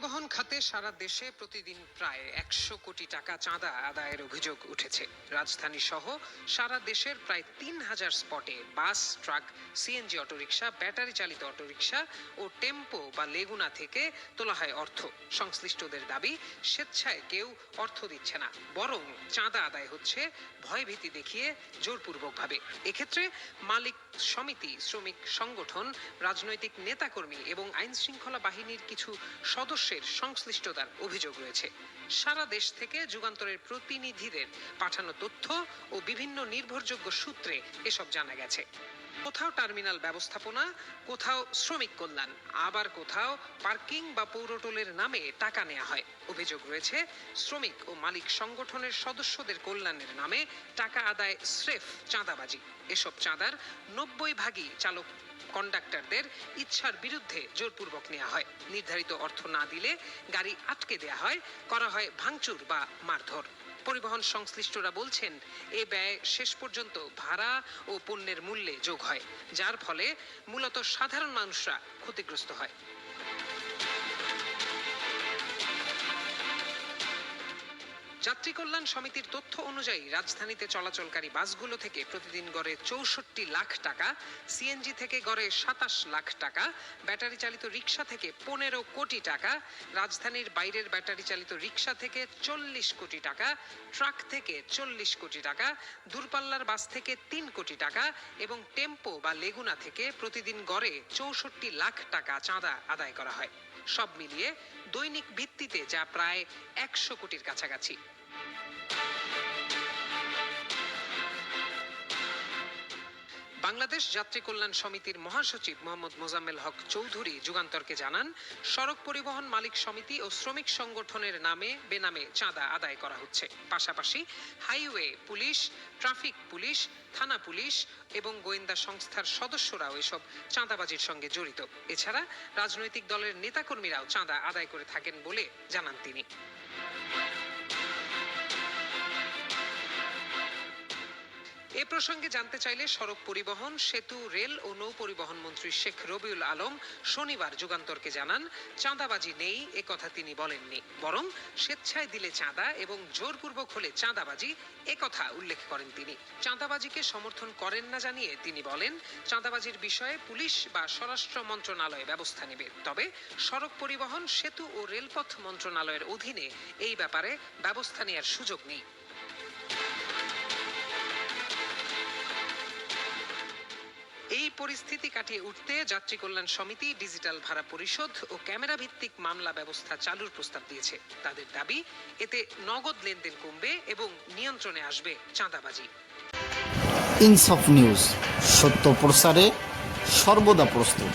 পরিবহন খাতে সারা দেশে প্রতিদিন প্রায় ১০০ কোটি টাকা চাঁদা আদায়ের অভিযোগ উঠেছে। রাজধানী সহ সারা দেশের প্রায় ৩,০০০ স্পটে বাস, ট্রাক, সিএনজি অটোরিকশা, ব্যাটারি চালিত অটোরিকশা ও টেম্পো বা লেগুনা থেকে তোলা হয় অর্থ। সংশ্লিষ্টদের দাবি, স্বেচ্ছায় কেউ অর্থ দিচ্ছে না, বরং চাঁদা আদায় হচ্ছে ভয়ভীতি দেখিয়ে জোরপূর্বকভাবে। এক্ষেত্রে মালিক সমিতি, শ্রমিক সংগঠন, রাজনৈতিক নেতাকর্মী এবং আইন শৃঙ্খলা বাহিনীর কিছু সদস্যের সংশ্লিষ্টতার অভিযোগ রয়েছে। সারা দেশ থেকে যুগান্তরের প্রতিনিধিদের পাঠানো তথ্য ও বিভিন্ন নির্ভরযোগ্য সূত্রে এসব জানা গেছে। কোথাও টার্মিনাল ব্যবস্থাপনা, কোথাও শ্রমিক কল্যাণ, আবার কোথাও পার্কিং বা পৌরটোলের নামে টাকা নেওয়া হয়। অভিযোগ রয়েছে শ্রমিক ও মালিক সংগঠনের সদস্যদের কল্যাণের নামে টাকা আদায় স্রেফ চাঁদাবাজি। এসব চাঁদার ৯০ ভাগই চালক কন্ডাক্টরদের ইচ্ছার বিরুদ্ধে জোরপূর্বক নেওয়া হয়। নির্ধারিত অর্থ না দিলে গাড়ি আটকে দেওয়া হয়, করা হয় ভাঙচুর বা মারধর। পরিবহন সংশ্লিষ্টরা বলছেন, এ ব্যয় শেষ পর্যন্ত ভাড়া ও পণ্যের মূল্যে যোগ হয়, যার ফলে মূলত সাধারণ মানুষরা ক্ষতিগ্রস্ত হয়। যাত্রী কল্যাণ সমিতির তথ্য অনুযায়ী রাজধানীতে চলাচলকারী বাসগুলো থেকে প্রতিদিন গড়ে ৬৪ লাখ টাকা, সিএনজি থেকে গড়ে ২৭ লাখ টাকা, ব্যাটারি চালিত রিক্সা থেকে ১৫ কোটি টাকা, রাজধানীর বাইরের ব্যাটারি চালিত রিক্সা থেকে ৪০ কোটি টাকা, ট্রাক থেকে ৪০ কোটি টাকা, দূরপাল্লার বাস থেকে ৩ কোটি টাকা এবং টেম্পো বা লেগুনা থেকে প্রতিদিন গড়ে ৬৪ লাখ টাকা চাঁদা আদায় করা হয়। সব মিলিয়ে দৈনিক ভিত্তিতে যা প্রায় ১০০ কোটির কাছাকাছি। বাংলাদেশ যাত্রী কল্যাণ সমিতির মহাসচিব মোহাম্মদ মোজাম্মেল হক চৌধুরী যুগান্তরকে জানান, সড়ক পরিবহন মালিক সমিতি ও শ্রমিক সংগঠনের নামে বেনামে চাঁদা আদায় করা হচ্ছে। পাশাপাশি হাইওয়ে পুলিশ, ট্রাফিক পুলিশ, থানা পুলিশ এবং গোয়েন্দা সংস্থার সদস্যরাও এসব চাঁদাবাজির সঙ্গে জড়িত। এছাড়া রাজনৈতিক দলের নেতাকর্মীরাও চাঁদা আদায় করে থাকেন বলে জানান তিনি। এ প্রসঙ্গে জানতে চাইলে সড়ক পরিবহন, সেতু, রেল ও নৌ পরিবহন মন্ত্রী শেখ রবিউল আলম শনিবার যুগান্তরকে জানান, চাঁদাবাজি নেই এ কথা তিনি বলেননি, বরং স্বেচ্ছায় দিলে চাঁদা এবং জোরপূর্বক হলে চাঁদাবাজি এ কথা উল্লেখ করেন তিনি। চাঁদাবাজিকে সমর্থন করেন না জানিয়ে তিনি বলেন, চাঁদাবাজির বিষয়ে পুলিশ বা স্বরাষ্ট্র মন্ত্রণালয় ব্যবস্থা নেবে, তবে সড়ক পরিবহন, সেতু ও রেলপথ মন্ত্রণালয়ের অধীনে এই ব্যাপারে ব্যবস্থা নেওয়ার সুযোগ নেই। এই পরিস্থিতি কাটিয়ে উঠতে যাত্রী কল্যাণ সমিতি ডিজিটাল ভাড়া পরিশোধ ও ক্যামেরা ভিত্তিক মামলা ব্যবস্থা চালুর প্রস্তাব দিয়েছে। তাদের দাবি, এতে নগদ লেনদেন কমবে এবং নিয়ন্ত্রণে আসবে চাঁদাবাজি। ইনসাফ নিউজ, সত্য প্রসারে সর্বদা প্রস্তুত।